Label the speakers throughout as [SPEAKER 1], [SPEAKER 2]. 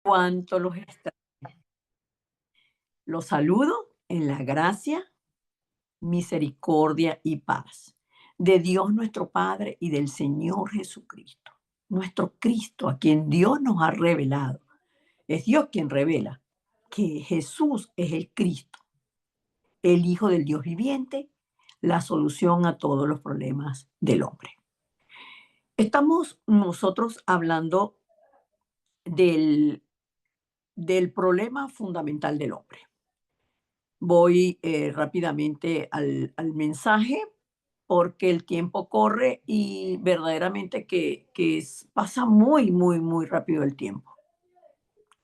[SPEAKER 1] Cuánto los extraño. Los saludo en la gracia, misericordia y paz de Dios nuestro Padre y del Señor Jesucristo, nuestro Cristo, a quien Dios nos ha revelado. Es Dios quien revela que Jesús es el Cristo, el Hijo del Dios viviente, la solución a todos los problemas del hombre. Estamos nosotros hablando del, del problema fundamental del hombre. Voy rápidamente al mensaje porque el tiempo corre y verdaderamente pasa muy, muy, muy rápido el tiempo.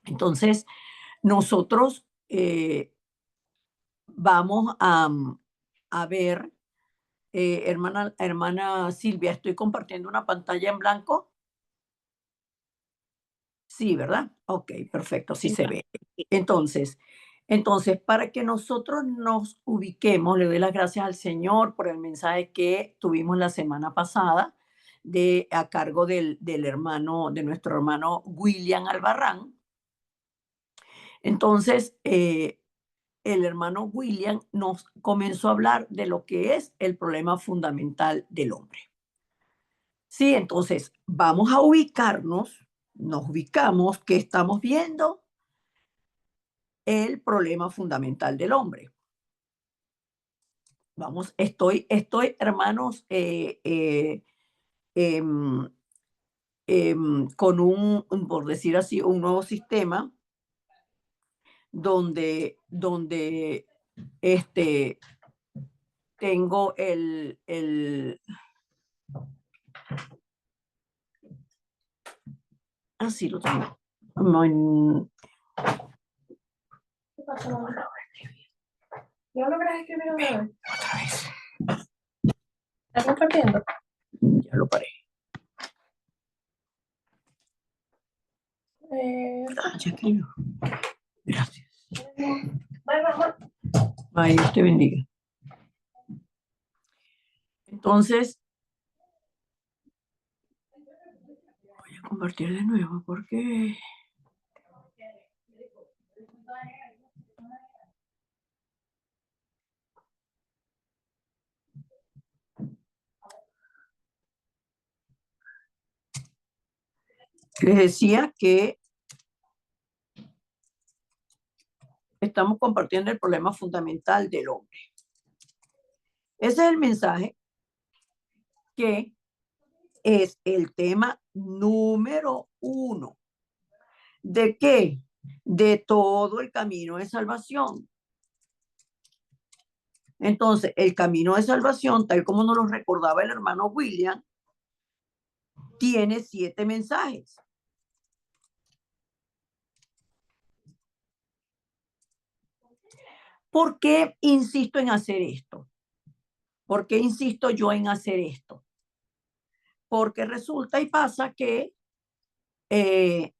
[SPEAKER 1] Entonces, nosotros vamos a ver, hermana Silvia, estoy compartiendo una pantalla en blanco. Sí, ¿verdad? Ok, perfecto, sí
[SPEAKER 2] Sí,
[SPEAKER 1] se ve. Entonces, para que nosotros nos ubiquemos, le doy las gracias al Señor por el mensaje que tuvimos la semana pasada a cargo de nuestro hermano William Albarrán. Entonces, el hermano William nos comenzó a hablar de lo que es el problema fundamental del hombre. Sí, entonces vamos a ubicarnos, nos ubicamos, ¿qué estamos viendo? El problema fundamental del hombre. Vamos, hermanos, em, con por decir así, un nuevo sistema donde este, tengo así lo tengo.
[SPEAKER 2] ¿qué pasa, mamá? ¿No logras escribir otra vez?
[SPEAKER 1] Otra vez,
[SPEAKER 2] ¿Estás compartiendo?
[SPEAKER 1] ya lo paré. Ya escribió. Gracias.
[SPEAKER 2] Bye, mamá.
[SPEAKER 1] Ay, Dios te bendiga. Entonces, voy a compartir de nuevo porque les decía que estamos compartiendo el problema fundamental del hombre. Ese es el mensaje que es el tema número 1. ¿De qué? De todo el camino de salvación. Entonces, el camino de salvación, tal como nos lo recordaba el hermano William, tiene 7 mensajes. ¿Por qué insisto en hacer esto? ¿Por qué insisto yo en hacer esto? Porque resulta y pasa que eh,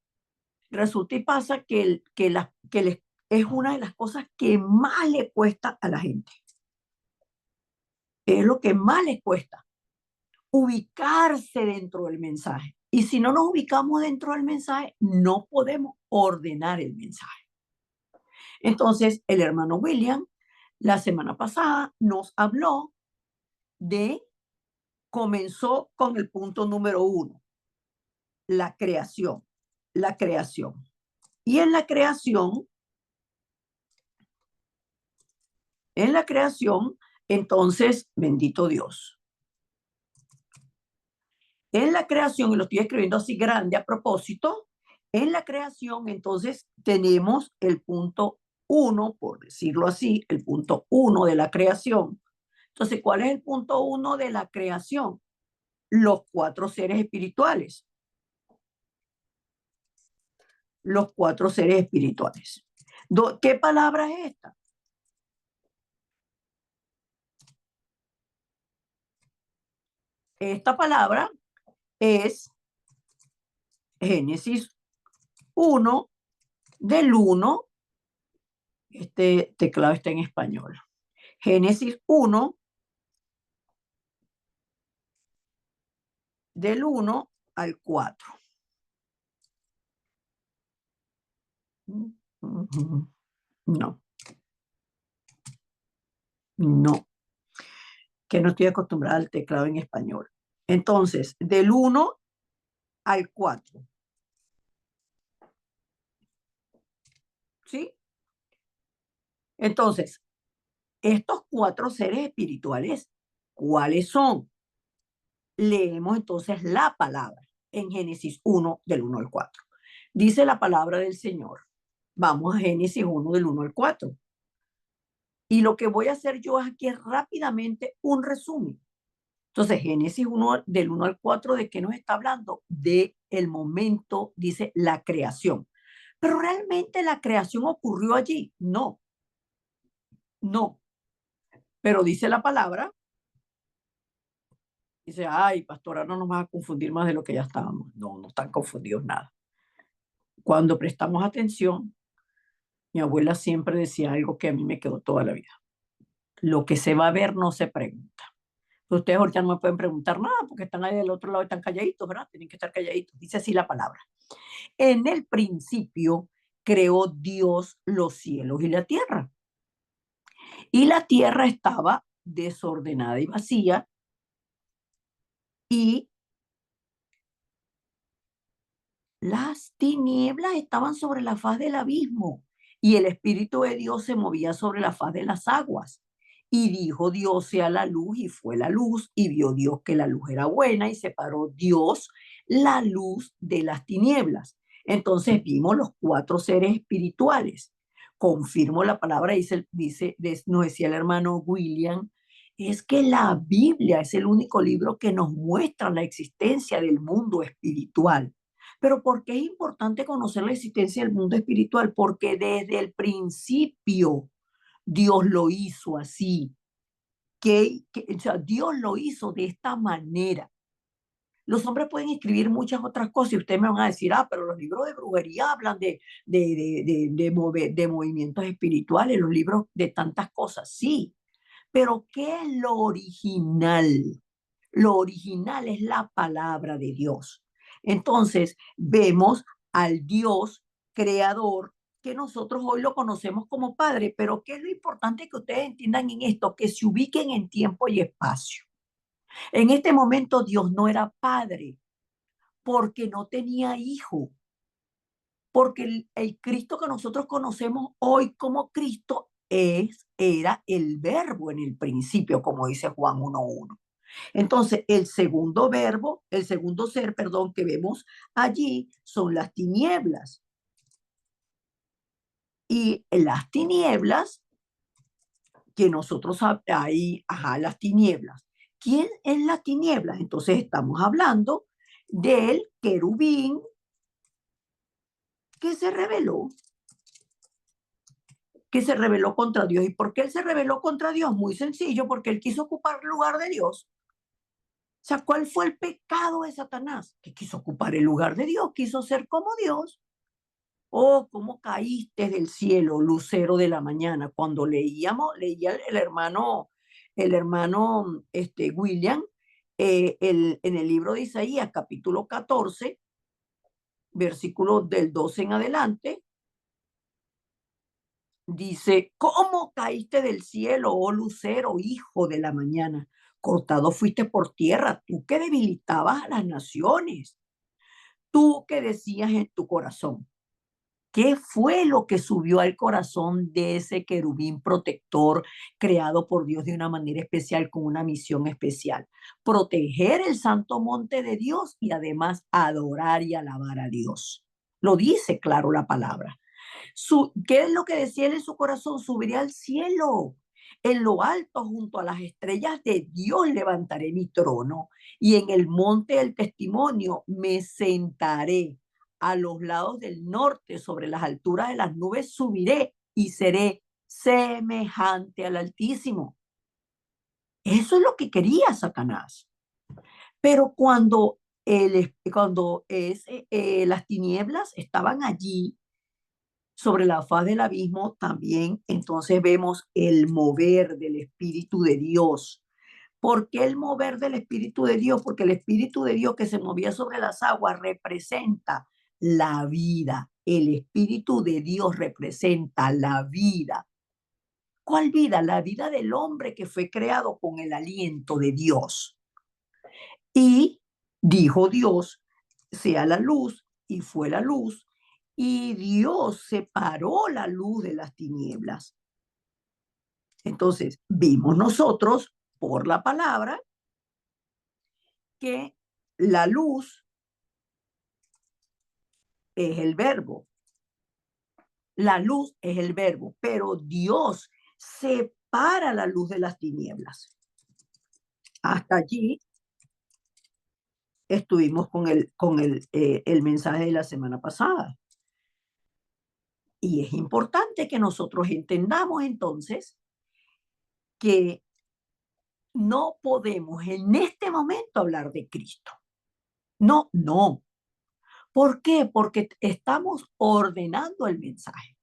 [SPEAKER 1] es una de las cosas que más le cuesta a la gente. Es lo que más les cuesta, ubicarse dentro del mensaje. Y si no nos ubicamos dentro del mensaje, no podemos ordenar el mensaje. Entonces, el hermano William, la semana pasada, nos habló comenzó con el punto número 1, la creación, la creación. Y en la creación, entonces, bendito Dios. En la creación, y lo estoy escribiendo así grande a propósito, en la creación, entonces, tenemos el punto 1, por decirlo así, el punto 1 de la creación. Entonces, ¿cuál es el punto 1 de la creación? Los 4 seres espirituales. Los 4 seres espirituales. ¿Qué palabra es esta? Esta palabra es Génesis 1, del 1, este teclado está en español. Génesis 1, del 1 al 4. No, no, que no estoy acostumbrada al teclado en español. Entonces, del 1 al 4, ¿sí? Entonces, estos 4 seres espirituales, ¿cuáles son? Leemos entonces la palabra en Génesis 1, del 1 al 4. Dice la palabra del Señor. Vamos a Génesis 1, del 1 al 4. Y lo que voy a hacer yo aquí es rápidamente un resumen. Entonces, Génesis 1, del 1 al 4, ¿de qué nos está hablando? De el momento, dice, la creación. Pero realmente la creación ocurrió allí. No, no. Pero dice la palabra, dice, ay, pastora, no nos vas a confundir más de lo que ya estábamos. No, no están confundidos nada. Cuando prestamos atención, mi abuela siempre decía algo que a mí me quedó toda la vida. Lo que se va a ver no se pregunta. Ustedes ahorita no me pueden preguntar nada porque están ahí del otro lado y están calladitos, ¿verdad? Tienen que estar calladitos. Dice así la palabra. En el principio creó Dios los cielos y la tierra. Y la tierra estaba desordenada y vacía y las tinieblas estaban sobre la faz del abismo y el Espíritu de Dios se movía sobre la faz de las aguas. Y dijo Dios sea la luz y fue la luz y vio Dios que la luz era buena y separó Dios la luz de las tinieblas. Entonces vimos los 4 seres espirituales. Confirmo la palabra, nos decía el hermano William, es que la Biblia es el único libro que nos muestra la existencia del mundo espiritual. Pero ¿por qué es importante conocer la existencia del mundo espiritual? Porque desde el principio Dios lo hizo así, o sea, Dios lo hizo de esta manera. Los hombres pueden escribir muchas otras cosas y ustedes me van a decir, pero los libros de brujería hablan de movimientos espirituales, los libros de tantas cosas, sí, pero ¿qué es lo original? Lo original es la palabra de Dios. Entonces, vemos al Dios creador que nosotros hoy lo conocemos como Padre, pero ¿qué es lo importante que ustedes entiendan en esto? Que se ubiquen en tiempo y espacio. En este momento Dios no era Padre porque no tenía hijo, porque el Cristo que nosotros conocemos hoy como Cristo era el verbo en el principio, como dice Juan 1:1. Entonces, el segundo ser, perdón, que vemos allí son las tinieblas. Y las tinieblas que nosotros ahí, las tinieblas. ¿Quién es las tinieblas? Entonces estamos hablando del querubín que se rebeló contra Dios. ¿Y por qué él se rebeló contra Dios? Muy sencillo, porque él quiso ocupar el lugar de Dios. O sea, ¿cuál fue el pecado de Satanás? Que quiso ocupar el lugar de Dios, quiso ser como Dios. Oh, cómo caíste del cielo, lucero de la mañana. Cuando leía el hermano William, en el libro de Isaías, capítulo 14, versículo del 12 en adelante, dice, ¿cómo caíste del cielo, oh lucero, hijo de la mañana? Cortado fuiste por tierra, tú que debilitabas a las naciones, tú que decías en tu corazón. ¿Qué fue lo que subió al corazón de ese querubín protector creado por Dios de una manera especial, con una misión especial? Proteger el santo monte de Dios y además adorar y alabar a Dios. Lo dice claro la palabra. ¿Qué es lo que decía él en su corazón? Subiré al cielo. En lo alto, junto a las estrellas de Dios, levantaré mi trono y en el monte del testimonio me sentaré. A los lados del norte, sobre las alturas de las nubes, subiré y seré semejante al Altísimo. Eso es lo que quería Satanás. Pero las tinieblas estaban allí sobre la faz del abismo, también entonces vemos el mover del Espíritu de Dios. ¿Por qué el mover del Espíritu de Dios? Porque el Espíritu de Dios que se movía sobre las aguas representa la vida. El Espíritu de Dios representa la vida. ¿Cuál vida? La vida del hombre que fue creado con el aliento de Dios. Y dijo Dios, sea la luz, y fue la luz, y Dios separó la luz de las tinieblas. Entonces, vimos nosotros por la palabra que la luz es el verbo. La luz es el verbo, pero Dios separa la luz de las tinieblas. Hasta allí estuvimos con el mensaje de la semana pasada. Y es importante que nosotros entendamos entonces que no podemos en este momento hablar de Cristo. No, no. ¿Por qué? Porque estamos ordenando el mensaje.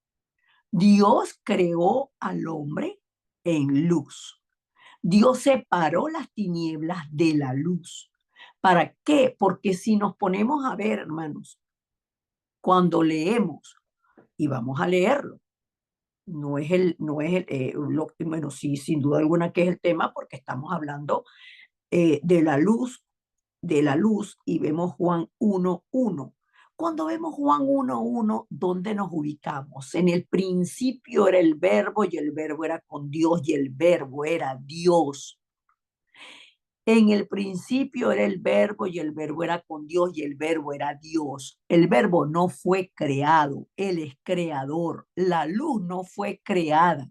[SPEAKER 1] Dios creó al hombre en luz. Dios separó las tinieblas de la luz. ¿Para qué? Porque si nos ponemos a ver, hermanos, cuando leemos, y vamos a leerlo, bueno, sí, sin duda alguna que es el tema, porque estamos hablando de la luz, y vemos Juan 1:1. Cuando vemos Juan 1:1, ¿dónde nos ubicamos? En el principio era el verbo, y el verbo era con Dios, y el verbo era Dios. En el principio era el verbo, y el verbo era con Dios, y el verbo era Dios. El verbo no fue creado, Él es creador. La luz no fue creada.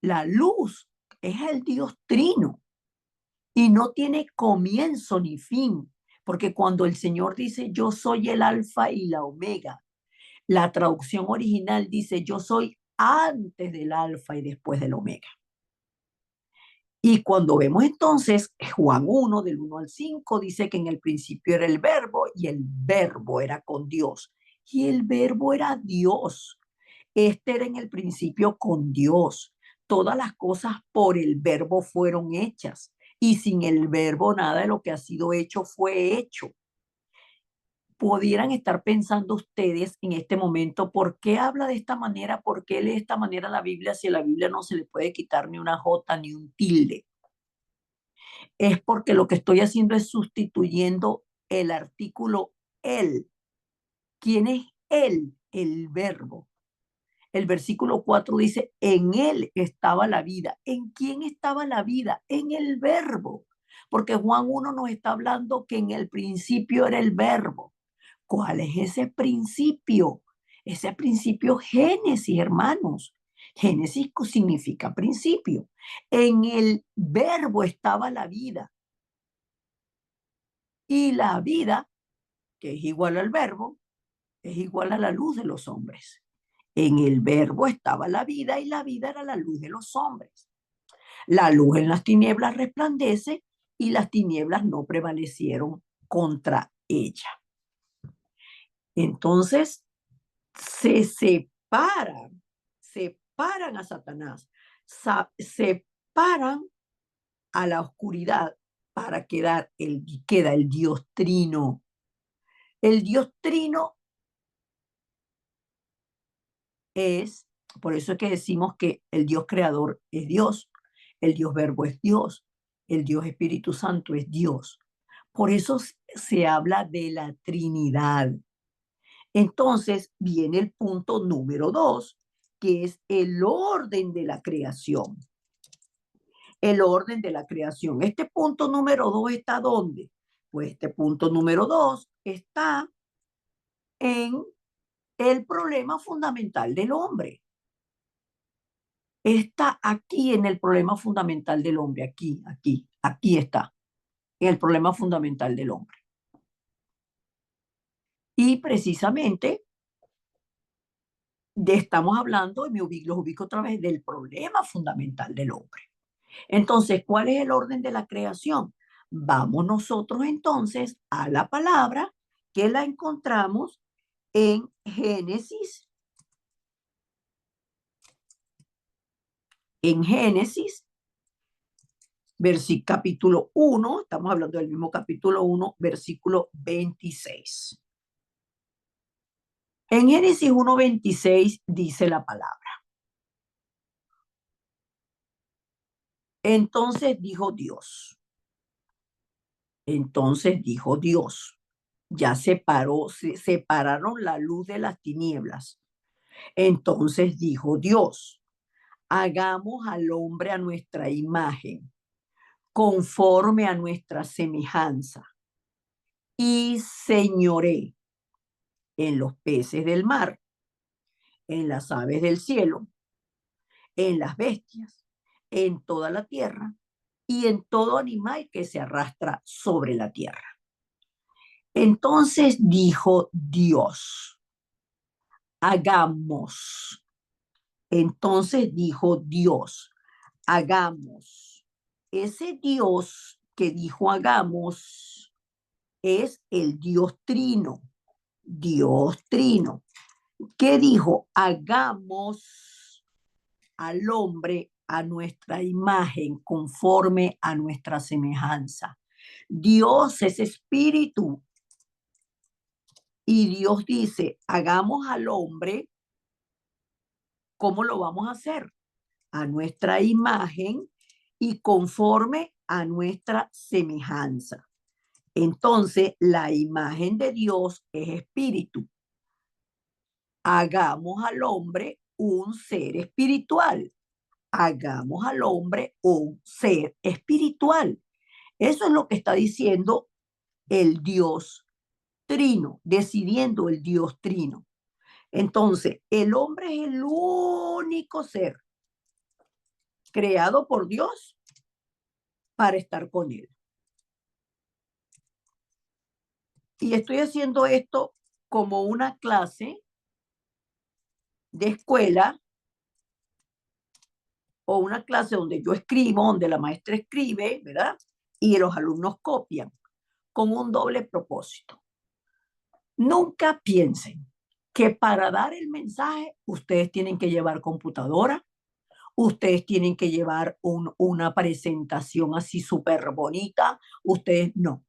[SPEAKER 1] La luz es el Dios trino y no tiene comienzo ni fin, porque cuando el Señor dice yo soy el alfa y la omega, la traducción original dice yo soy antes del alfa y después del omega. Y cuando vemos entonces Juan 1, del 1 al 5, dice que en el principio era el verbo, y el verbo era con Dios, y el verbo era Dios. Este era en el principio con Dios. Todas las cosas por el verbo fueron hechas, y sin el verbo nada de lo que ha sido hecho fue hecho. Pudieran estar pensando ustedes en este momento, ¿por qué habla de esta manera? ¿Por qué lee de esta manera la Biblia si a la Biblia no se le puede quitar ni una jota ni un tilde? Es porque lo que estoy haciendo es sustituyendo el artículo él. ¿Quién es él? El verbo. El versículo 4 dice, en él estaba la vida. ¿En quién estaba la vida? En el verbo. Porque Juan 1 nos está hablando que en el principio era el verbo. ¿Cuál es ese principio? Ese principio Génesis, hermanos. Génesis significa principio. En el verbo estaba la vida. Y la vida, que es igual al verbo, es igual a la luz de los hombres. En el verbo estaba la vida, y la vida era la luz de los hombres. La luz en las tinieblas resplandece, y las tinieblas no prevalecieron contra ella. Entonces, separan a Satanás, separan a la oscuridad para queda el Dios trino. El Dios trino es, por eso es que decimos que el Dios creador es Dios, el Dios verbo es Dios, el Dios Espíritu Santo es Dios. Por eso se habla de la Trinidad. Entonces viene el punto número 2, que es el orden de la creación. El orden de la creación. Este punto número 2 está ¿dónde? Pues este punto número 2 está en el problema fundamental del hombre. Está aquí en el problema fundamental del hombre, aquí está, en el problema fundamental del hombre. Y precisamente estamos hablando, y los ubico otra vez, del problema fundamental del hombre. Entonces, ¿cuál es el orden de la creación? Vamos nosotros entonces a la palabra, que la encontramos en Génesis. En Génesis, capítulo 1, estamos hablando del mismo capítulo 1, versículo 26. En Génesis 1:26 dice la palabra. Entonces dijo Dios, ya separaron la luz de las tinieblas. Entonces dijo Dios, hagamos al hombre a nuestra imagen, conforme a nuestra semejanza, y señoré en los peces del mar, en las aves del cielo, en las bestias, en toda la tierra y en todo animal que se arrastra sobre la tierra. Entonces dijo Dios, hagamos. Entonces dijo Dios, hagamos. Ese Dios que dijo hagamos es el Dios Trino. Dios Trino. ¿Qué dijo? Hagamos al hombre a nuestra imagen, conforme a nuestra semejanza. Dios es espíritu. Y Dios dice, hagamos al hombre, ¿cómo lo vamos a hacer? A nuestra imagen y conforme a nuestra semejanza. Entonces, la imagen de Dios es espíritu. Hagamos al hombre un ser espiritual. Hagamos al hombre un ser espiritual. Eso es lo que está diciendo el Dios Trino, decidiendo el Dios Trino. Entonces, el hombre es el único ser creado por Dios para estar con él. Y estoy haciendo esto como una clase de escuela o una clase donde yo escribo, donde la maestra escribe, ¿verdad? Y los alumnos copian con un doble propósito. Nunca piensen que para dar el mensaje ustedes tienen que llevar computadora, ustedes tienen que llevar una presentación así súper bonita, ustedes no.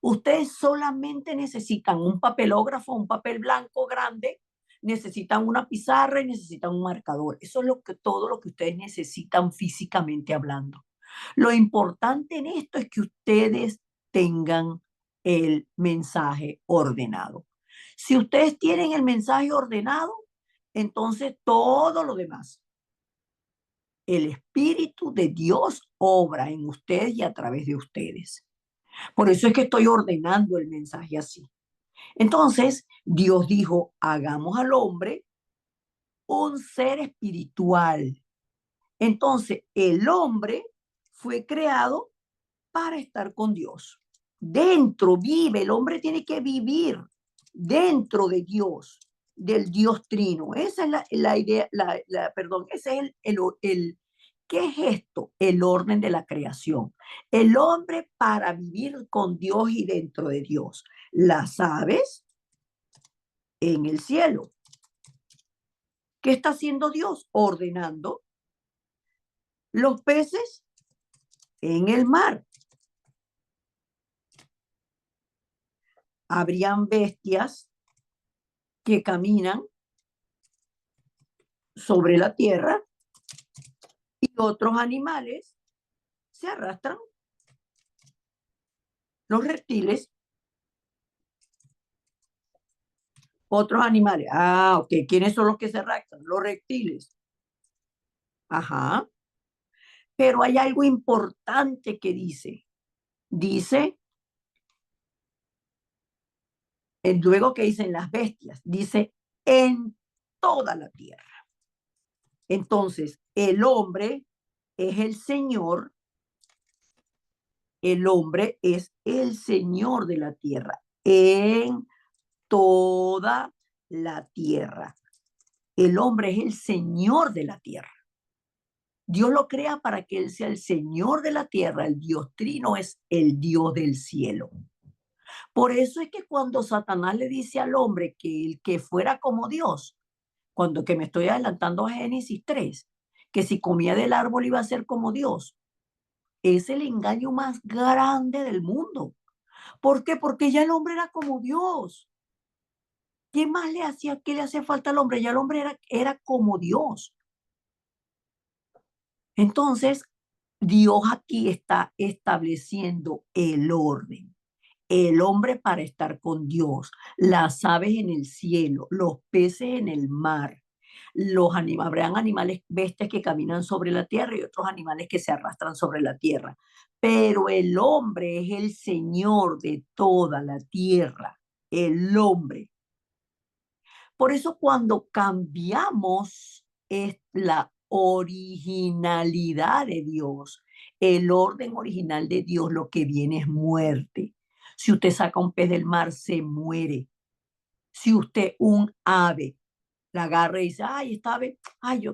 [SPEAKER 1] Ustedes solamente necesitan un papelógrafo, un papel blanco grande, necesitan una pizarra y necesitan un marcador. Eso es todo lo que ustedes necesitan físicamente hablando. Lo importante en esto es que ustedes tengan el mensaje ordenado. Si ustedes tienen el mensaje ordenado, entonces todo lo demás, el Espíritu de Dios obra en ustedes y a través de ustedes. Por eso es que estoy ordenando el mensaje así. Entonces, Dios dijo, hagamos al hombre un ser espiritual. Entonces, el hombre fue creado para estar con Dios. Dentro vive, el hombre tiene que vivir dentro de Dios, del Dios Trino. Esa es la idea, perdón, ese es ¿qué es esto? El orden de la creación. El hombre para vivir con Dios y dentro de Dios. Las aves en el cielo. ¿Qué está haciendo Dios? Ordenando. Los peces en el mar. Habrían bestias que caminan sobre la tierra y otros animales se arrastran. Los reptiles, otros animales. Ah, ok. ¿Quiénes son los que se arrastran? Los reptiles. Ajá. Pero hay algo importante que dice. Dice, luego que dicen las bestias, dice en toda la tierra. Entonces, el hombre es el Señor. El hombre es el Señor de la tierra. En toda la tierra. El hombre es el Señor de la tierra. Dios lo crea para que Él sea el Señor de la tierra. El Dios Trino es el Dios del cielo. Por eso es que cuando Satanás le dice al hombre que el que fuera como Dios, cuando que me estoy adelantando a Génesis 3, que si comía del árbol iba a ser como Dios, es el engaño más grande del mundo. ¿Por qué? Porque ya el hombre era como Dios. ¿Qué más le hacía? ¿Qué le hacía falta al hombre? Ya el hombre era como Dios. Entonces, Dios aquí está estableciendo el orden. El hombre para estar con Dios, las aves en el cielo, los peces en el mar, los animales, habrán animales bestias que caminan sobre la tierra y otros animales que se arrastran sobre la tierra. Pero el hombre es el Señor de toda la tierra, el hombre. Por eso cuando cambiamos es la originalidad de Dios, el orden original de Dios, lo que viene es muerte. Si usted saca un pez del mar, se muere. Si usted un ave la agarra y dice, ay, esta ave, ay,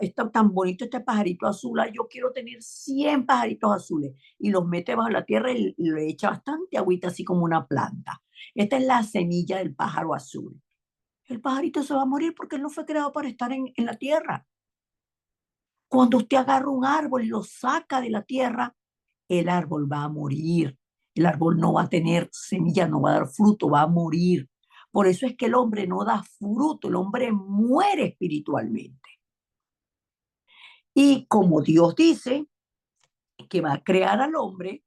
[SPEAKER 1] está tan bonito este pajarito azul, ay, yo quiero tener 100 pajaritos azules, y los mete bajo la tierra y le echa bastante agüita, así como una planta. Esta es la semilla del pájaro azul. El pajarito se va a morir porque él no fue creado para estar en la tierra. Cuando usted agarra un árbol y lo saca de la tierra, el árbol va a morir. El árbol no va a tener semilla, no va a dar fruto, va a morir. Por eso es que el hombre no da fruto, el hombre muere espiritualmente. Y como Dios dice que va a crear al hombre,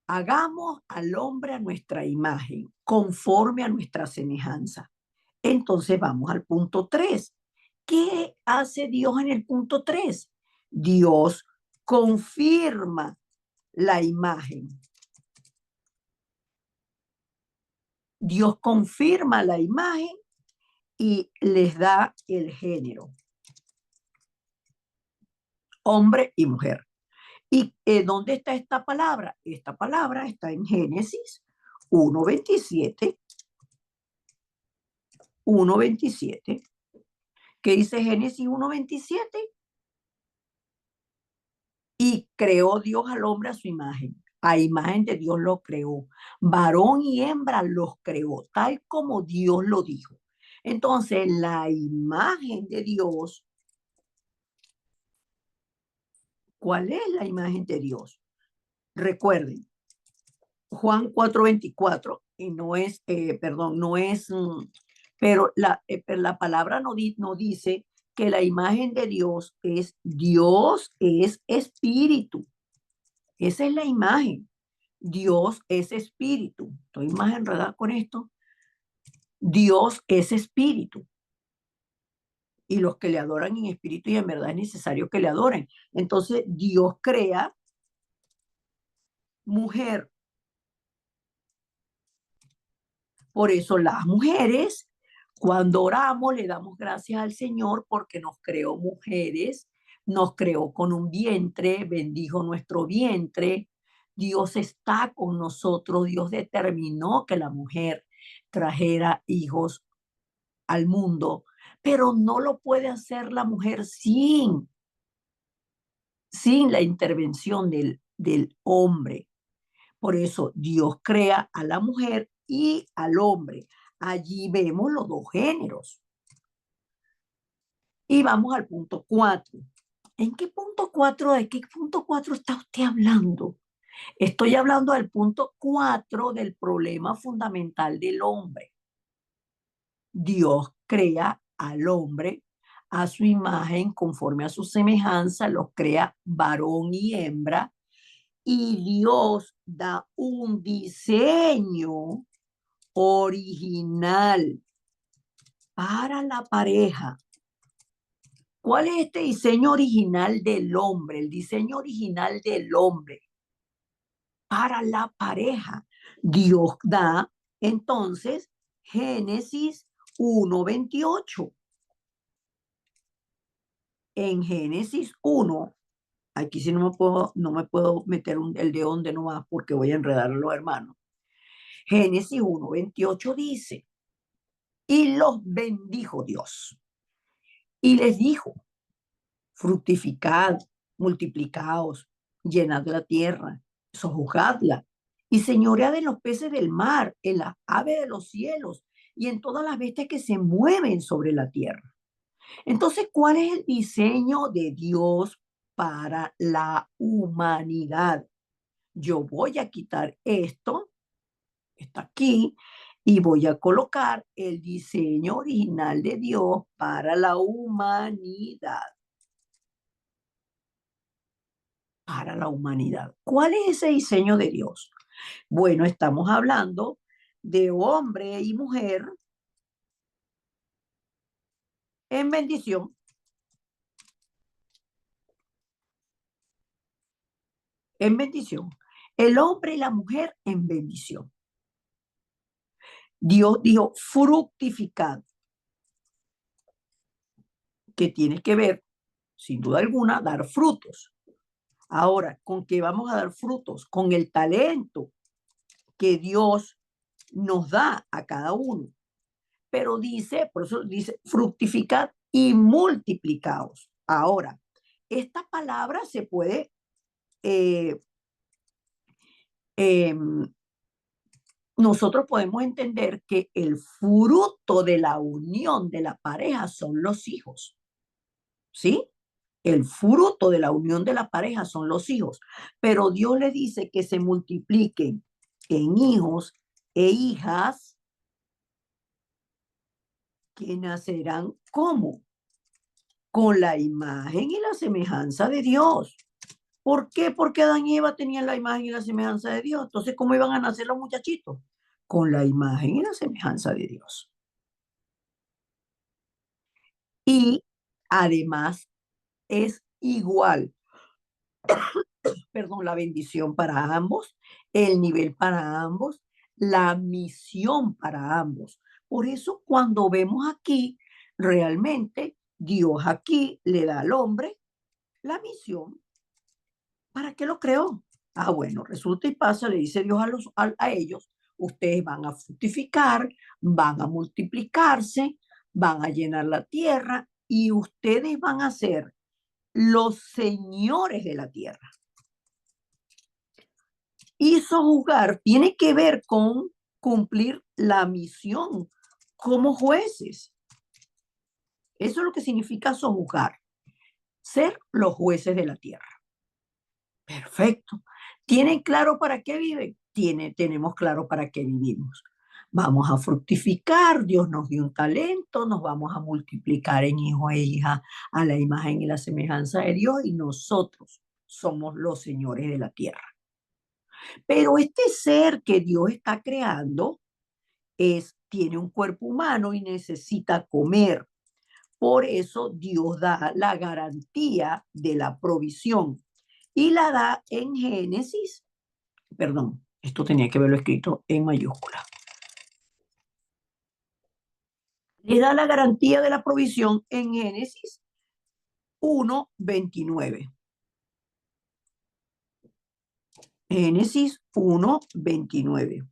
[SPEAKER 1] hagamos al hombre a nuestra imagen, conforme a nuestra semejanza. Entonces vamos al punto 3. ¿Qué hace Dios en el punto 3? Dios confirma la imagen. Dios confirma la imagen y les da el género, hombre y mujer. ¿Y dónde está esta palabra? Esta palabra está en Génesis 1:27. 1:27. ¿Qué dice Génesis 1:27? Y creó Dios al hombre a su imagen. A imagen de Dios lo creó. Varón y hembra los creó, tal como Dios lo dijo. Entonces, la imagen de Dios, ¿cuál es la imagen de Dios? Recuerden, Juan 4:24, y no es, perdón, no es, pero la palabra no dice que la imagen de Dios es espíritu. Esa es la imagen. Dios es espíritu. Estoy más enredada con esto. Dios es espíritu. Y los que le adoran en espíritu y en verdad es necesario que le adoren. Entonces Dios crea mujer. Por eso las mujeres, cuando oramos, le damos gracias al Señor porque nos creó mujeres, nos creó con un vientre, bendijo nuestro vientre. Dios está con nosotros. Dios determinó que la mujer trajera hijos al mundo, pero no lo puede hacer la mujer sin la intervención del hombre. Por eso Dios crea a la mujer y al hombre. Allí vemos los dos géneros. Y vamos al punto 4. ¿En qué punto 4? ¿De qué punto 4 está usted hablando? Estoy hablando del punto 4 del problema fundamental del hombre. Dios crea al hombre a su imagen, conforme a su semejanza, los crea varón y hembra, y Dios da un diseño original para la pareja. ¿Cuál es este diseño original del hombre? El diseño original del hombre para la pareja. Dios da entonces Génesis 1:28. En Génesis 1, aquí sí no me puedo meter el de donde no va porque voy a enredar a los hermanos. Génesis 1:28 dice, y los bendijo Dios y les dijo, fructificad, multiplicaos, llenad la tierra, sojuzgadla y señoread en los peces del mar, en las aves de los cielos y en todas las bestias que se mueven sobre la tierra. Entonces, ¿cuál es el diseño de Dios para la humanidad? Yo voy a quitar esto, está aquí, y voy a colocar el diseño original de Dios para la humanidad. Para la humanidad. ¿Cuál es ese diseño de Dios? Bueno, estamos hablando de hombre y mujer en bendición. En bendición. El hombre y la mujer en bendición. Dios dijo fructificad, que tiene que ver, sin duda alguna, dar frutos. Ahora, ¿con qué vamos a dar frutos? Con el talento que Dios nos da a cada uno. Pero dice, por eso dice, fructificad y multiplicaos. Ahora, esta palabra se puede eh, eh, nosotros podemos entender que el fruto de la unión de la pareja son los hijos, ¿sí? El fruto de la unión de la pareja son los hijos, pero Dios le dice que se multipliquen en hijos e hijas que nacerán como con la imagen y la semejanza de Dios. ¿Por qué? Porque Adán y Eva tenían la imagen y la semejanza de Dios. Entonces, ¿cómo iban a nacer los muchachitos? Con la imagen y la semejanza de Dios. Y además es igual, perdón, la bendición para ambos, el nivel para ambos, la misión para ambos. Por eso cuando vemos aquí, realmente Dios aquí le da al hombre la misión. ¿Para qué lo creó? Ah, bueno, resulta y pasa, le dice Dios a ellos, ustedes van a fructificar, van a multiplicarse, van a llenar la tierra y ustedes van a ser los señores de la tierra. Y sojuzgar tiene que ver con cumplir la misión como jueces. Eso es lo que significa sojuzgar, ser los jueces de la tierra. Perfecto. ¿Tienen claro para qué viven? Tenemos claro para qué vivimos. Vamos a fructificar, Dios nos dio un talento, nos vamos a multiplicar en hijo e hija a la imagen y la semejanza de Dios y nosotros somos los señores de la tierra. Pero este ser que Dios está creando tiene un cuerpo humano y necesita comer. Por eso Dios da la garantía de la provisión y la da en Génesis, perdón, esto tenía que verlo escrito en mayúscula. Le da la garantía de la provisión en Génesis 1:29. Génesis 1:29.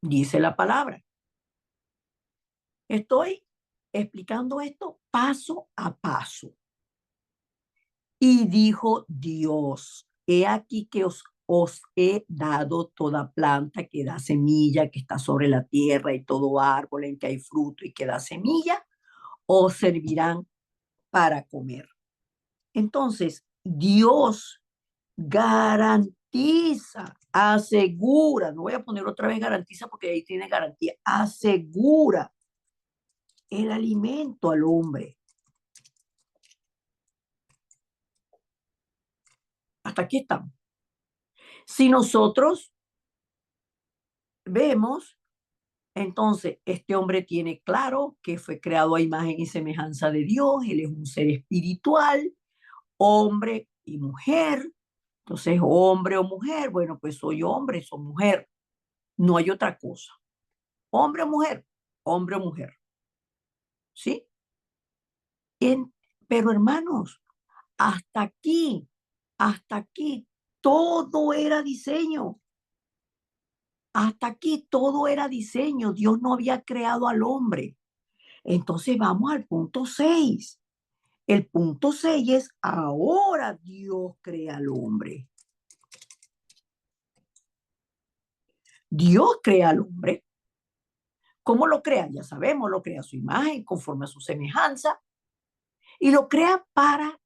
[SPEAKER 1] Dice la palabra. Estoy explicando esto paso a paso. Y dijo Dios, he aquí que os he dado toda planta que da semilla, que está sobre la tierra, y todo árbol en que hay fruto y que da semilla, os servirán para comer. Entonces, Dios garantiza, asegura, no voy a poner otra vez garantiza porque ahí tiene garantía, asegura el alimento al hombre. Hasta aquí estamos. Si nosotros vemos, entonces este hombre tiene claro que fue creado a imagen y semejanza de Dios, él es un ser espiritual, hombre y mujer. Entonces, hombre o mujer, bueno, pues soy hombre, soy mujer. No hay otra cosa. Hombre o mujer, hombre o mujer. ¿Sí? En, pero hermanos, hasta aquí, todo era diseño. Hasta aquí todo era diseño. Dios no había creado al hombre. Entonces vamos al punto 6. El punto 6 es ahora Dios crea al hombre. Dios crea al hombre. ¿Cómo lo crea? Ya sabemos, lo crea a su imagen, conforme a su semejanza, y lo crea para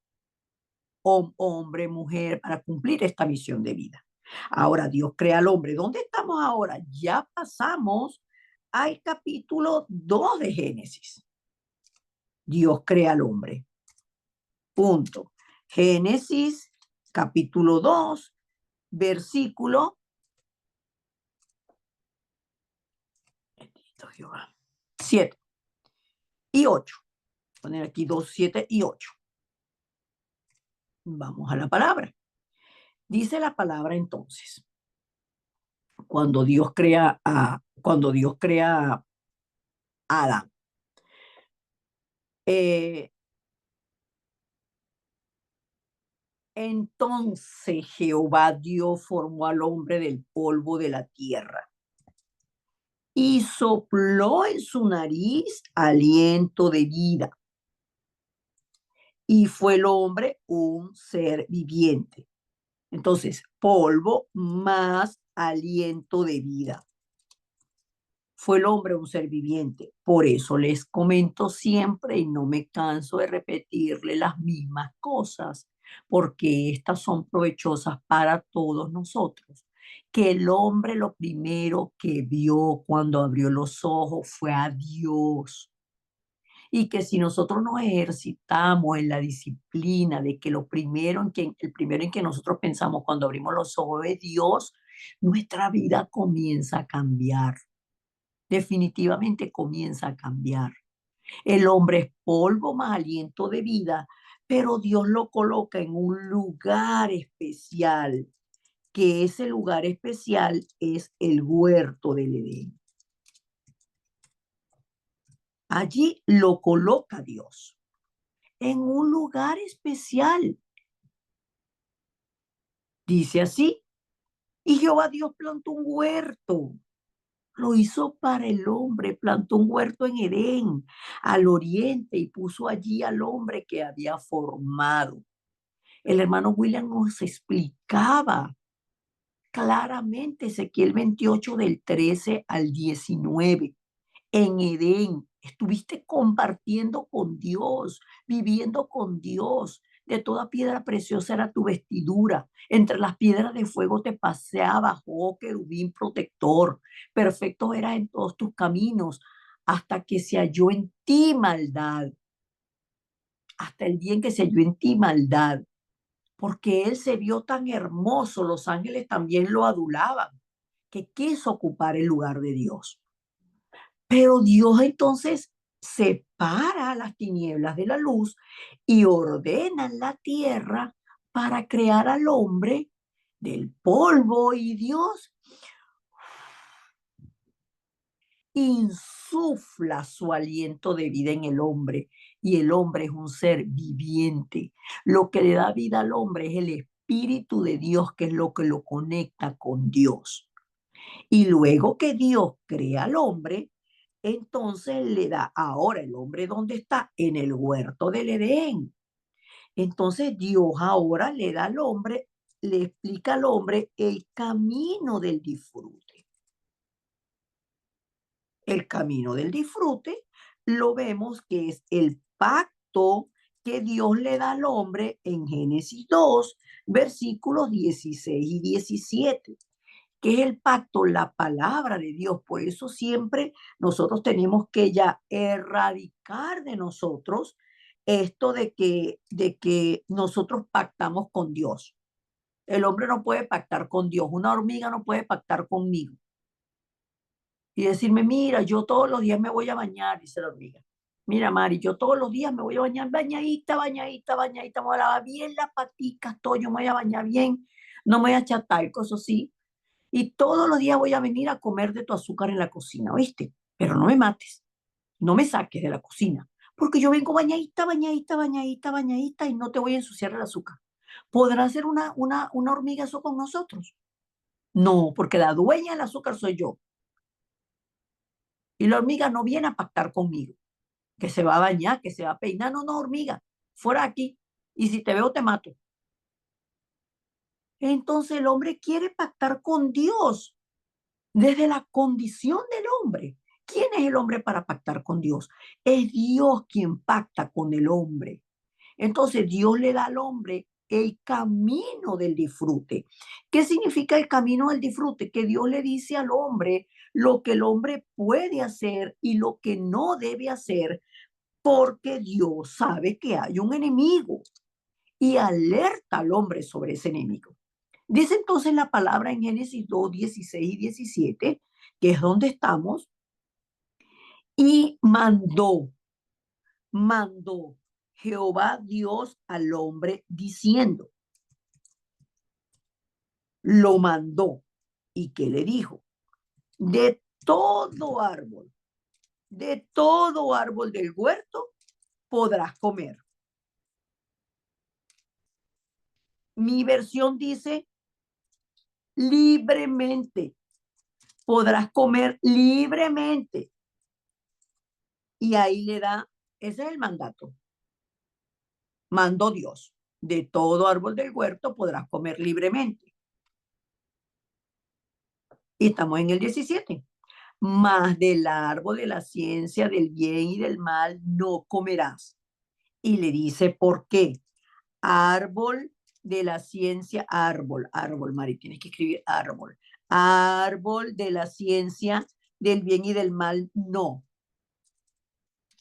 [SPEAKER 1] hombre, mujer, para cumplir esta misión de vida. Ahora Dios crea al hombre. ¿Dónde estamos ahora? Ya pasamos al capítulo 2 de Génesis. Dios crea al hombre. Punto. Génesis, capítulo 2, versículo. Bendito Jehová. 7 y 8. Poner aquí 2, 7 y 8. Vamos a la palabra. Dice la palabra entonces, cuando Dios crea a Adán, eh, entonces Jehová Dios formó al hombre del polvo de la tierra y sopló en su nariz aliento de vida, y fue el hombre un ser viviente. Entonces, polvo más aliento de vida. Fue el hombre un ser viviente. Por eso les comento siempre y no me canso de repetirle las mismas cosas, porque estas son provechosas para todos nosotros. Que el hombre lo primero que vio cuando abrió los ojos fue a Dios. Y que si nosotros nos ejercitamos en la disciplina de que el primero en que nosotros pensamos cuando abrimos los ojos es Dios, nuestra vida comienza a cambiar. Definitivamente comienza a cambiar. El hombre es polvo más aliento de vida, pero Dios lo coloca en un lugar especial, que ese lugar especial es el huerto del Edén. Allí lo coloca Dios, en un lugar especial. Dice así, y Jehová Dios plantó un huerto. Lo hizo para el hombre, plantó un huerto en Edén, al oriente, y puso allí al hombre que había formado. El hermano William nos explicaba claramente Ezequiel 28 del 13 al 19. En Edén estuviste compartiendo con Dios, viviendo con Dios. De toda piedra preciosa era tu vestidura. Entre las piedras de fuego te paseaba, oh querubín protector. Perfecto eras en todos tus caminos, hasta que se halló en ti maldad. Hasta el día en que se halló en ti maldad. Porque él se vio tan hermoso, los ángeles también lo adulaban, que quiso ocupar el lugar de Dios. Pero Dios entonces separa las tinieblas de la luz y ordena en la tierra para crear al hombre del polvo, y Dios insufla su aliento de vida en el hombre, y el hombre es un ser viviente. Lo que le da vida al hombre es el Espíritu de Dios, que es lo que lo conecta con Dios. Y luego que Dios crea al hombre, entonces le da ahora el hombre, ¿dónde está? En el huerto del Edén. Entonces Dios ahora le da al hombre, le explica al hombre el camino del disfrute. El camino del disfrute lo vemos que es el pacto que Dios le da al hombre en Génesis 2, versículos 16 y 17. Que es el pacto, la palabra de Dios. Por eso siempre nosotros tenemos que ya erradicar de nosotros esto de que nosotros pactamos con Dios. El hombre no puede pactar con Dios, una hormiga no puede pactar conmigo. Y decirme, mira, yo todos los días me voy a bañar, dice la hormiga. Mira, Mari, yo todos los días me voy a bañar, bañadita, bañadita, bañadita, me voy a lavar bien las paticas, todo, yo me voy a bañar bien, no me voy a echar talco, eso sí, y todos los días voy a venir a comer de tu azúcar en la cocina, ¿oíste? Pero no me mates, no me saques de la cocina, porque yo vengo bañadita, bañadita, bañadita, bañadita, y no te voy a ensuciar el azúcar. ¿Podrá hacer una hormiga eso con nosotros? No, porque la dueña del azúcar soy yo. Y la hormiga no viene a pactar conmigo, que se va a bañar, que se va a peinar. No, no, hormiga, fuera aquí. Y si te veo, te mato. Entonces el hombre quiere pactar con Dios desde la condición del hombre. ¿Quién es el hombre para pactar con Dios? Es Dios quien pacta con el hombre. Entonces Dios le da al hombre el camino del disfrute. ¿Qué significa el camino del disfrute? Que Dios le dice al hombre lo que el hombre puede hacer y lo que no debe hacer, porque Dios sabe que hay un enemigo y alerta al hombre sobre ese enemigo. Dice entonces la palabra en Génesis 2, 16 y 17, que es donde estamos, y mandó Jehová Dios al hombre diciendo, lo mandó. ¿Y qué le dijo? De todo árbol del huerto podrás comer. Mi versión dice libremente. Podrás comer libremente. Y ahí le da, ese es el mandato. Mandó Dios. De todo árbol del huerto podrás comer libremente. Y estamos en el 17. Mas del árbol de la ciencia del bien y del mal no comerás. Y le dice, ¿por qué? Árbol de la ciencia, árbol, Mari, tienes que escribir árbol. Árbol de la ciencia del bien y del mal, no.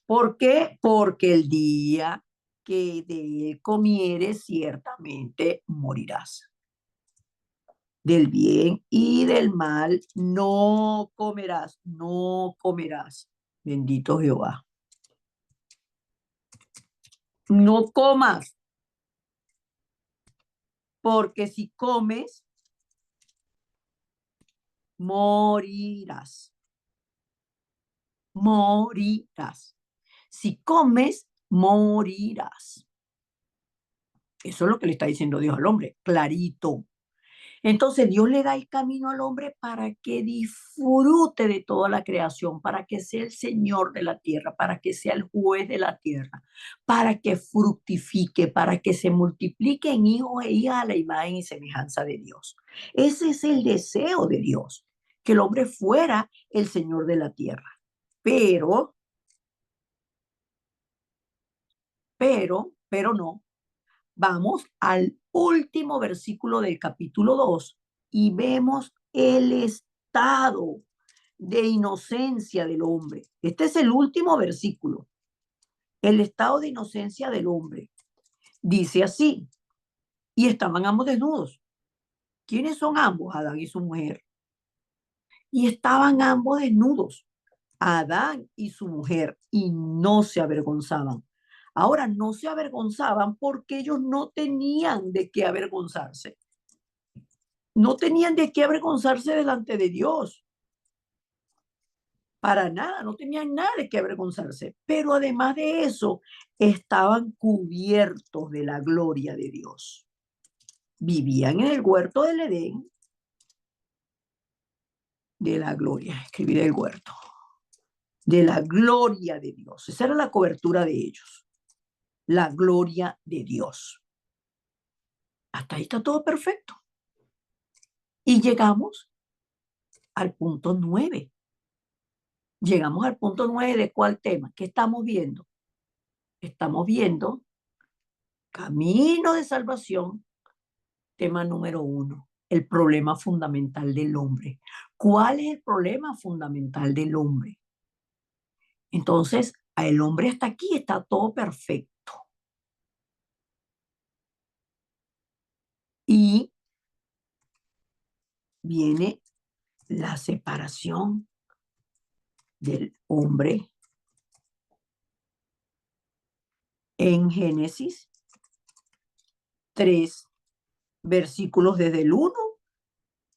[SPEAKER 1] ¿Por qué? Porque el día que de él comieres, ciertamente morirás. Del bien y del mal no comerás, no comerás. Bendito Jehová. No comas, porque si comes, morirás. Morirás. Si comes, morirás. Eso es lo que le está diciendo Dios al hombre, clarito. Entonces Dios le da el camino al hombre para que disfrute de toda la creación, para que sea el Señor de la tierra, para que sea el juez de la tierra, para que fructifique, para que se multiplique en hijos e hijas a la imagen y semejanza de Dios. Ese es el deseo de Dios, que el hombre fuera el Señor de la tierra. Pero no. Vamos al último versículo del capítulo 2 y vemos el estado de inocencia del hombre. Este es el último versículo. El estado de inocencia del hombre. Dice así, y estaban ambos desnudos. ¿Quiénes son ambos? Adán y su mujer. Y estaban ambos desnudos, Adán y su mujer, y no se avergonzaban. Ahora, no se avergonzaban porque ellos no tenían de qué avergonzarse. No tenían de qué avergonzarse delante de Dios. Para nada, no tenían nada de qué avergonzarse. Pero además de eso, estaban cubiertos de la gloria de Dios. Vivían en el huerto del Edén de la gloria. Escribí del huerto. De la gloria de Dios. Esa era la cobertura de ellos. La gloria de Dios. Hasta ahí está todo perfecto. Y llegamos al punto 9. Llegamos al punto 9 de cuál tema. ¿Qué estamos viendo? Estamos viendo camino de salvación, tema número 1, el problema fundamental del hombre. ¿Cuál es el problema fundamental del hombre? Entonces, el hombre hasta aquí está todo perfecto. Y viene la separación del hombre en Génesis 3, versículos desde el 1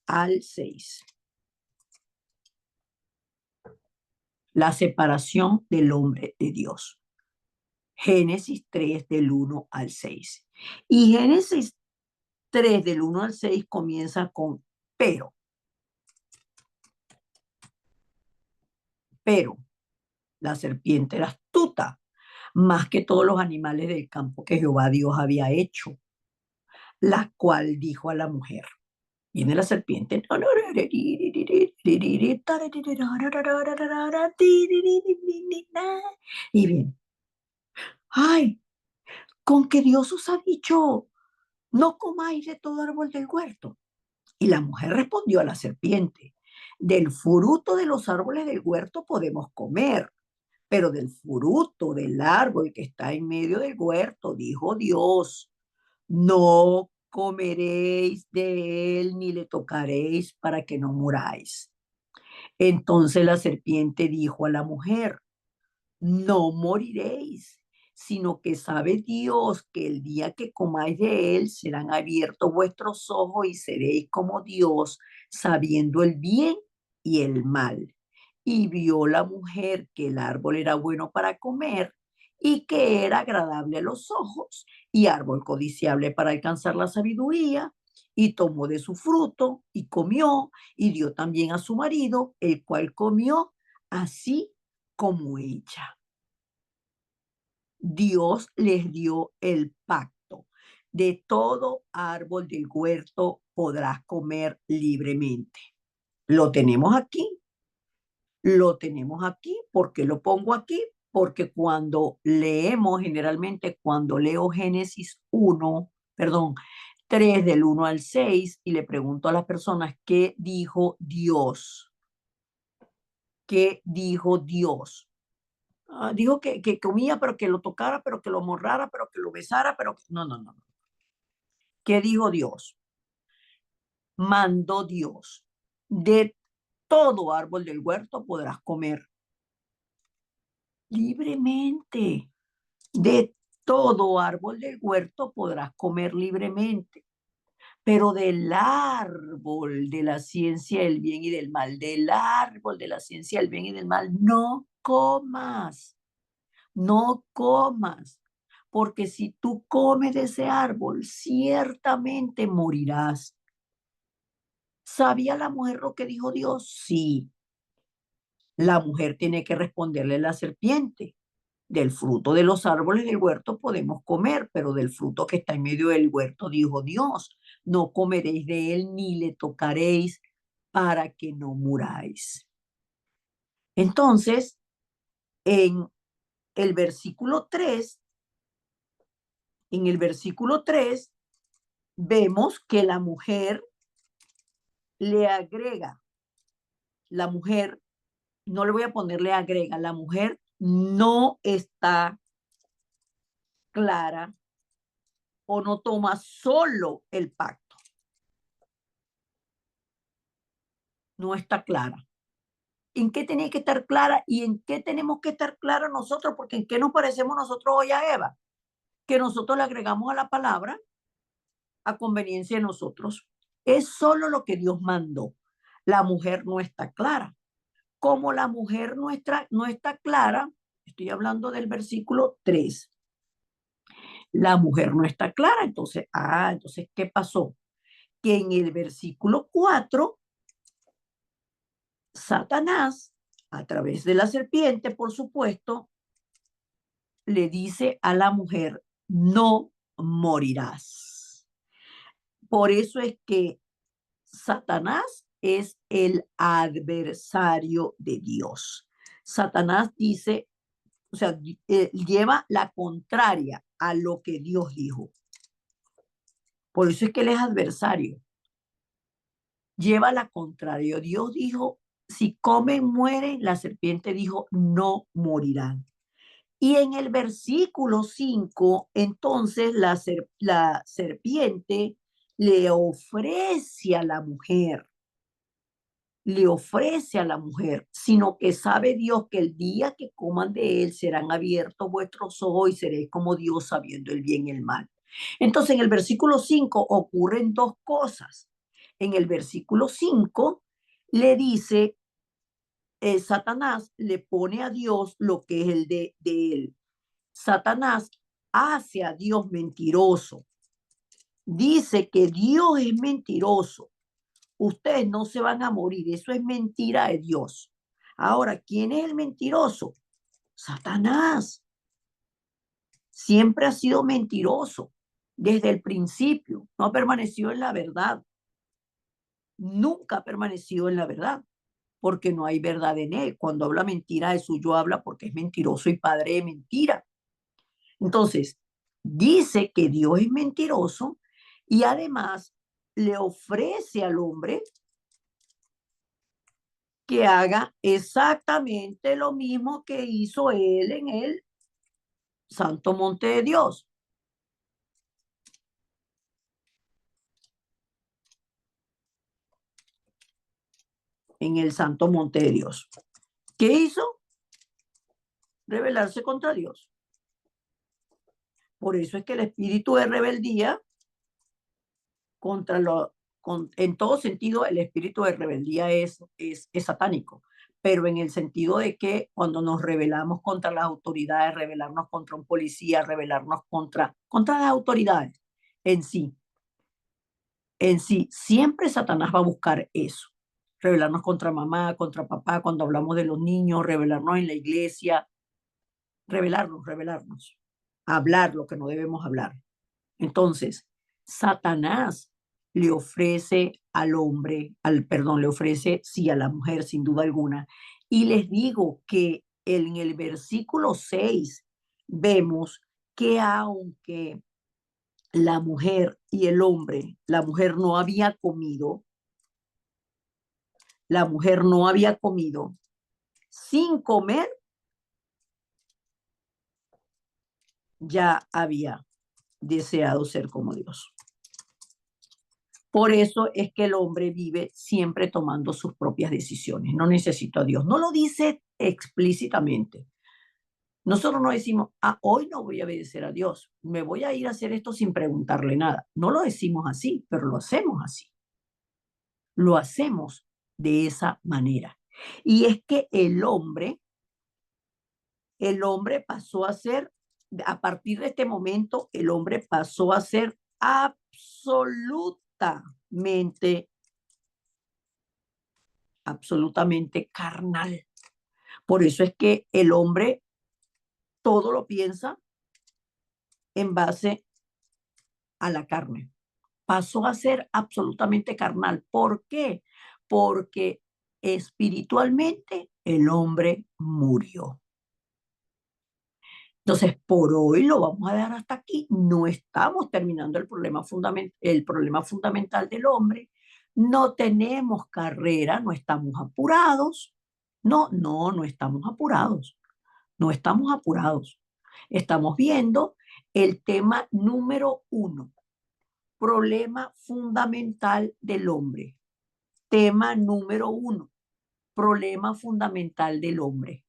[SPEAKER 1] al 6. La separación del hombre de Dios. Génesis 3 del 1 al 6. Y Génesis 3 del 1 al 6 comienza con pero. Pero la serpiente era astuta, más que todos los animales del campo que Jehová Dios había hecho, la cual dijo a la mujer. Viene la serpiente. Y bien, ay, con que Dios os ha dicho no comáis de todo árbol del huerto. Y la mujer respondió a la serpiente, del fruto de los árboles del huerto podemos comer, pero del fruto del árbol que está en medio del huerto, dijo Dios, no comeréis de él ni le tocaréis para que no muráis. Entonces la serpiente dijo a la mujer, no moriréis, sino que sabe Dios que el día que comáis de él serán abiertos vuestros ojos y seréis como Dios, sabiendo el bien y el mal. Y vio la mujer que el árbol era bueno para comer y que era agradable a los ojos y árbol codiciable para alcanzar la sabiduría. Y tomó de su fruto y comió y dio también a su marido, el cual comió así como ella. Dios les dio el pacto. De todo árbol del huerto podrás comer libremente. Lo tenemos aquí, lo tenemos aquí. ¿Por qué lo pongo aquí? Porque cuando leemos, generalmente cuando leo Génesis 1, perdón, 3 del 1 al 6 y le pregunto a las personas qué dijo Dios, qué dijo Dios. Dijo que comía, pero que lo tocara, pero que lo morrara, pero que lo besara, pero que... No, no, no. ¿Qué dijo Dios? Mandó Dios. De todo árbol del huerto podrás comer libremente. De todo árbol del huerto podrás comer libremente. Pero del árbol de la ciencia del bien y del mal, del árbol de la ciencia del bien y del mal, no comas. No comas, porque si tú comes de ese árbol, ciertamente morirás. ¿Sabía la mujer lo que dijo Dios? Sí. La mujer tiene que responderle a la serpiente. Del fruto de los árboles del huerto podemos comer, pero del fruto que está en medio del huerto, dijo Dios, no comeréis de él ni le tocaréis para que no muráis. Entonces, en el versículo 3, vemos que le agrega, la mujer, no le voy a ponerle agrega, la mujer no está clara o no toma solo el pacto, no está clara. ¿En qué tiene que estar clara y en qué tenemos que estar claros nosotros? Porque ¿en qué nos parecemos nosotros hoy a Eva? Que nosotros le agregamos a la palabra a conveniencia de nosotros. Es solo lo que Dios mandó. La mujer no está clara. Como la mujer nuestra no está clara, estoy hablando del versículo 3, la mujer no está clara, entonces, ¿qué pasó? Que en el versículo 4, Satanás, a través de la serpiente, por supuesto, le dice a la mujer, no morirás. Por eso es que Satanás es el adversario de Dios. Satanás dice, o sea, lleva la contraria a lo que Dios dijo. Por eso es que él es adversario. Lleva la contraria. Dios dijo, si comen, mueren. La serpiente dijo, no morirán. Y en el versículo 5, entonces la serpiente le ofrece a la mujer, sino que sabe Dios que el día que coman de él serán abiertos vuestros ojos y seréis como Dios sabiendo el bien y el mal. Entonces en el versículo 5 ocurren dos cosas. En el versículo 5 le dice, Satanás le pone a Dios lo que es el de él. Satanás hace a Dios mentiroso. Dice que Dios es mentiroso. Ustedes no se van a morir. Eso es mentira de Dios. Ahora, ¿quién es el mentiroso? Satanás. Siempre ha sido mentiroso. Desde el principio. No ha permanecido en la verdad. Nunca ha permanecido en la verdad. Porque no hay verdad en él. Cuando habla mentira, de suyo habla porque es mentiroso y padre de mentira. Entonces, dice que Dios es mentiroso Y además le ofrece al hombre que haga exactamente lo mismo que hizo él en el santo monte de Dios. En el santo monte de Dios. ¿Qué hizo? Rebelarse contra Dios. Por eso es que el espíritu de rebeldía contra en todo sentido, el espíritu de rebeldía es satánico, pero en el sentido de que cuando nos rebelamos contra las autoridades, rebelarnos contra un policía, rebelarnos contra las autoridades en sí, siempre Satanás va a buscar eso. Rebelarnos contra mamá, contra papá, cuando hablamos de los niños, rebelarnos en la iglesia, rebelarnos, hablar lo que no debemos hablar. Entonces, Satanás le ofrece al hombre, le ofrece, sí, a la mujer, sin duda alguna. Y les digo que en el versículo 6 vemos que aunque la mujer y el hombre, la mujer no había comido, la mujer no había comido, sin comer ya había deseado ser como Dios. Por eso es que el hombre vive siempre tomando sus propias decisiones. No necesito a Dios. No lo dice explícitamente. Nosotros no decimos, hoy no voy a obedecer a Dios. Me voy a ir a hacer esto sin preguntarle nada. No lo decimos así, pero lo hacemos así. Lo hacemos de esa manera. Y es que el hombre pasó a ser, a partir de este momento, el hombre pasó a ser absolutamente carnal. Por eso es que el hombre todo lo piensa en base a la carne. Pasó a ser absolutamente carnal. ¿Por qué? Porque espiritualmente el hombre murió. Entonces, por hoy lo vamos a dejar hasta aquí. No estamos terminando el problema fundamental del hombre. No tenemos carrera, no estamos apurados. No estamos apurados. No estamos apurados. Estamos viendo el tema número 1, problema fundamental del hombre. Tema número 1, problema fundamental del hombre.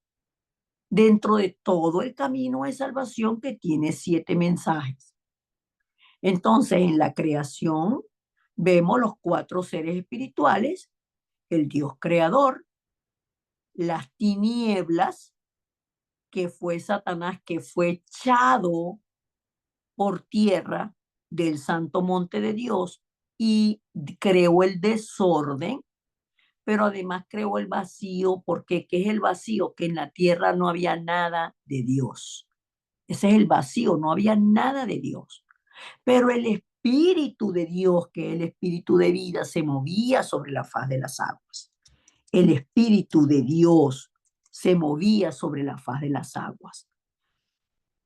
[SPEAKER 1] Dentro de todo el camino de salvación que tiene 7 mensajes. Entonces, en la creación vemos los 4 seres espirituales, el Dios creador, las tinieblas, que fue Satanás, que fue echado por tierra del santo monte de Dios y creó el desorden, pero además creó el vacío, porque ¿qué es el vacío? Que en la tierra no había nada de Dios. Ese es el vacío, no había nada de Dios. Pero el Espíritu de Dios, que es el Espíritu de vida, se movía sobre la faz de las aguas. El Espíritu de Dios se movía sobre la faz de las aguas.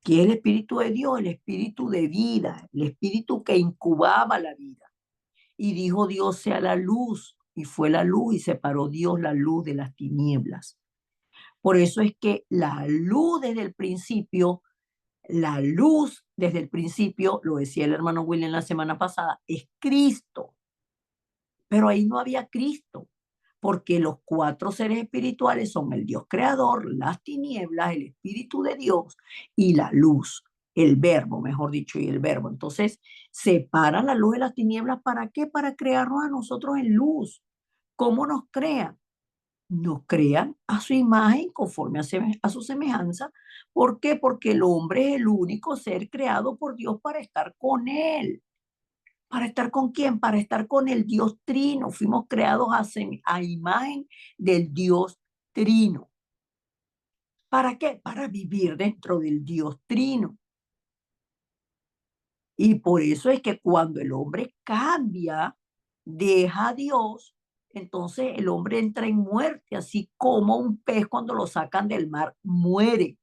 [SPEAKER 1] ¿Qué es el Espíritu de Dios? El Espíritu de vida, el Espíritu que incubaba la vida. Y dijo Dios sea la luz, y fue la luz, y separó Dios la luz de las tinieblas. Por eso es que la luz desde el principio, lo decía el hermano William la semana pasada, es Cristo. Pero ahí no había Cristo, porque los 4 seres espirituales son el Dios creador, las tinieblas, el Espíritu de Dios y la luz, el verbo, mejor dicho, y el verbo. Entonces, separan la luz de las tinieblas, ¿para qué? Para crearnos a nosotros en luz. ¿Cómo nos crean? Nos crean a su imagen, conforme a su semejanza. ¿Por qué? Porque el hombre es el único ser creado por Dios para estar con él. ¿Para estar con quién? Para estar con el Dios Trino. Fuimos creados a imagen del Dios Trino. ¿Para qué? Para vivir dentro del Dios Trino. Y por eso es que cuando el hombre cambia, deja a Dios, entonces el hombre entra en muerte, así como un pez cuando lo sacan del mar muere.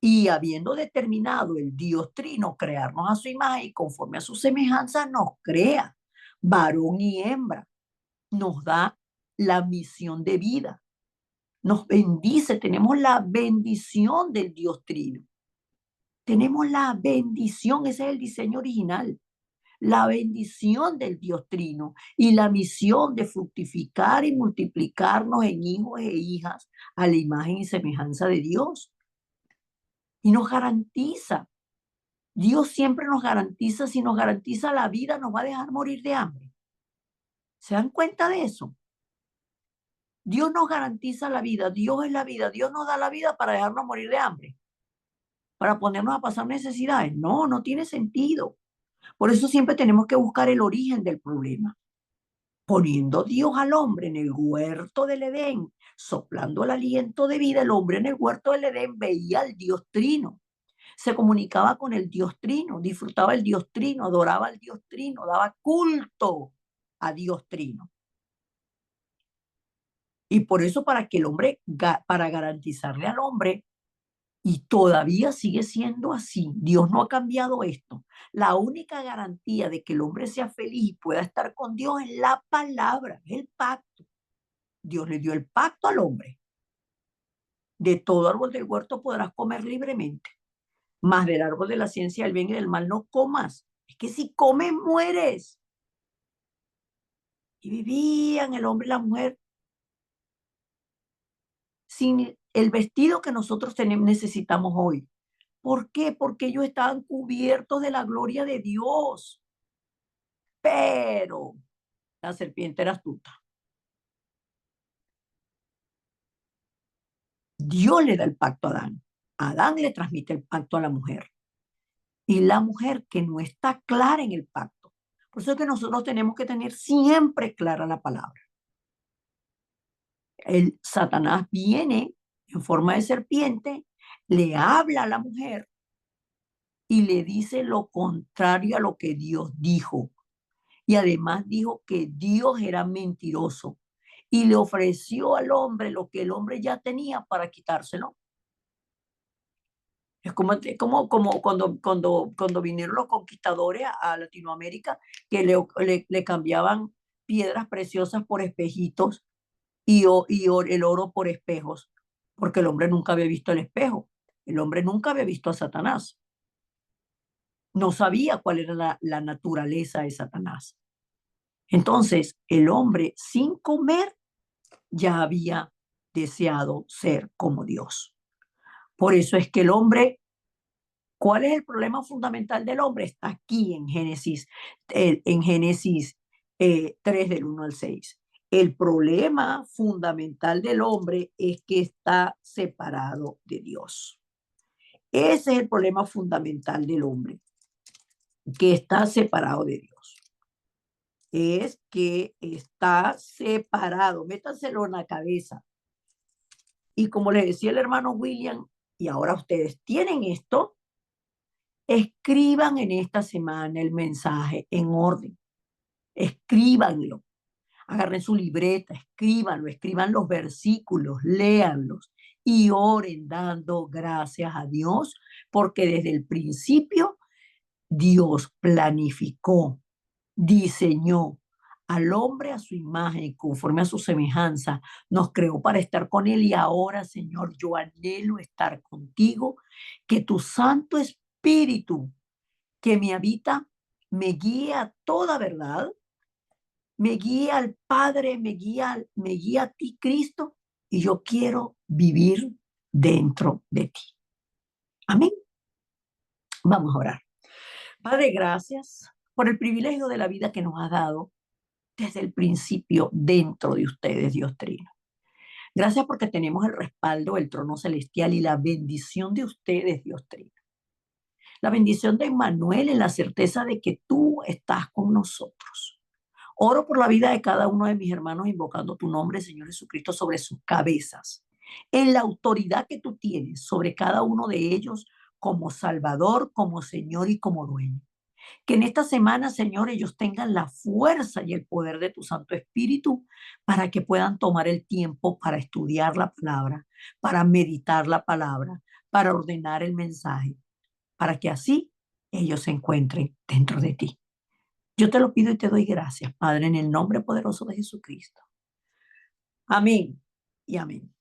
[SPEAKER 1] Y habiendo determinado el Dios Trino crearnos a su imagen y conforme a su semejanza, nos crea, varón y hembra, nos da la misión de vida, nos bendice, tenemos la bendición del Dios Trino. Tenemos la bendición, ese es el diseño original, la bendición del Dios Trino y la misión de fructificar y multiplicarnos en hijos e hijas a la imagen y semejanza de Dios. Y nos garantiza, Dios siempre nos garantiza, si nos garantiza la vida, nos va a dejar morir de hambre. ¿Se dan cuenta de eso? Dios nos garantiza la vida, Dios es la vida, Dios nos da la vida para dejarnos morir de hambre, para ponernos a pasar necesidades. No, no tiene sentido. Por eso siempre tenemos que buscar el origen del problema. Poniendo Dios al hombre en el huerto del Edén, soplando el aliento de vida, el hombre en el huerto del Edén veía al Dios Trino, se comunicaba con el Dios Trino, disfrutaba el Dios Trino, adoraba al Dios Trino, daba culto a Dios Trino. Y por eso para que el hombre, para garantizarle al hombre, y todavía sigue siendo así, Dios no ha cambiado esto. La única garantía de que el hombre sea feliz y pueda estar con Dios es la palabra, es el pacto. Dios le dio el pacto al hombre. De todo árbol del huerto podrás comer libremente, mas del árbol de la ciencia del bien y del mal no comas. Es que si comes, mueres. Y vivían el hombre y la mujer sin el vestido que nosotros necesitamos hoy. ¿Por qué? Porque ellos estaban cubiertos de la gloria de Dios. Pero la serpiente era astuta. Dios le da el pacto a Adán. Adán le transmite el pacto a la mujer. Y la mujer que no está clara en el pacto. Por eso es que nosotros tenemos que tener siempre clara la palabra. El Satanás viene en forma de serpiente, le habla a la mujer y le dice lo contrario a lo que Dios dijo. Y además dijo que Dios era mentiroso y le ofreció al hombre lo que el hombre ya tenía para quitárselo. Es como cuando vinieron los conquistadores a Latinoamérica, que le cambiaban piedras preciosas por espejitos y el oro por espejos, porque el hombre nunca había visto el espejo. El hombre nunca había visto a Satanás. No sabía cuál era la naturaleza de Satanás. Entonces, el hombre sin comer ya había deseado ser como Dios. Por eso es que el hombre, ¿cuál es el problema fundamental del hombre? Está aquí en Génesis 3 del 1 al 6. El problema fundamental del hombre es que está separado de Dios. Ese es el problema fundamental del hombre, que está separado de Dios. Es que está separado, métanselo en la cabeza. Y como les decía el hermano William, y ahora ustedes tienen esto, escriban en esta semana el mensaje en orden, escríbanlo, agarren su libreta, escríbanlo, escriban los versículos, léanlos y oren dando gracias a Dios, porque desde el principio Dios planificó, diseñó al hombre a su imagen y conforme a su semejanza, nos creó para estar con él y ahora, Señor, yo anhelo estar contigo, que tu Santo Espíritu que me habita me guíe a toda verdad, me guía al Padre, me guía a ti, Cristo, y yo quiero vivir dentro de ti. Amén. Vamos a orar. Padre, gracias por el privilegio de la vida que nos has dado desde el principio dentro de ustedes, Dios Trino. Gracias porque tenemos el respaldo del trono celestial y la bendición de ustedes, Dios Trino. La bendición de Emmanuel en la certeza de que tú estás con nosotros. Oro por la vida de cada uno de mis hermanos invocando tu nombre, Señor Jesucristo, sobre sus cabezas, en la autoridad que tú tienes sobre cada uno de ellos como Salvador, como Señor y como dueño. Que en esta semana, Señor, ellos tengan la fuerza y el poder de tu Santo Espíritu para que puedan tomar el tiempo para estudiar la palabra, para meditar la palabra, para ordenar el mensaje, para que así ellos se encuentren dentro de ti. Yo te lo pido y te doy gracias, Padre, en el nombre poderoso de Jesucristo. Amén y amén.